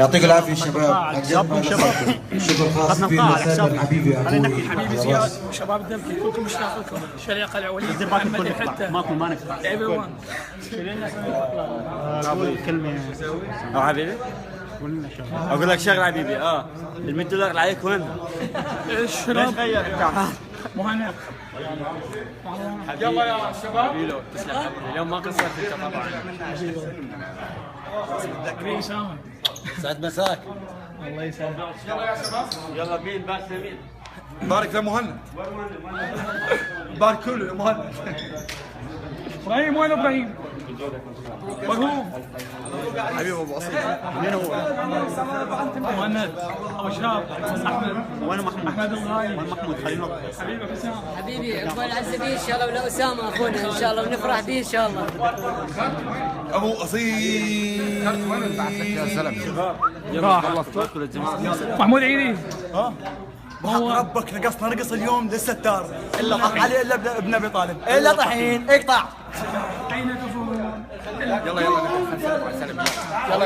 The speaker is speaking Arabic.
يعطيك العافيه شباب. شكر خاص لسامر حبيبي ابوي حبيبي زياد وشباب الدبكي كلكم مشتاق لكم. شريقه العوليه محمد حتى ماكو ما نقطع ايفري كلمه او حبيبي اقول لك شغله حبيبي ال $100 اللي عليك وين؟ الشراب مهند يلا يا شباب تسلم اليوم ما قصرت انت طبعا. حبيبي اسامه. سعد مساك. الله يسلمك. يلا مين باك يمين؟ بارك لمهند. بارك له يا مهند. ابراهيم وين ابراهيم؟ مرهوم. حبيبي ابو اصيل. مين هو؟ مهند ابو شهاب احمد. وين محمود؟ احمد الغالي. وين محمود؟ خلينا حبيبي حسام. حبيبي عقبال العزة بيه ان شاء الله ولا اسامه اخونا ان شاء الله ونفرح به ان شاء الله. ابو اصيل. يا سلام. يلا خلصت كل الجماعه. محمود عيدي. وحق ربك نقصنا نقص اليوم للستار الا طح عليه الا ابن ابي طالب الا طحين اقطع. اين تفوزون؟ يلا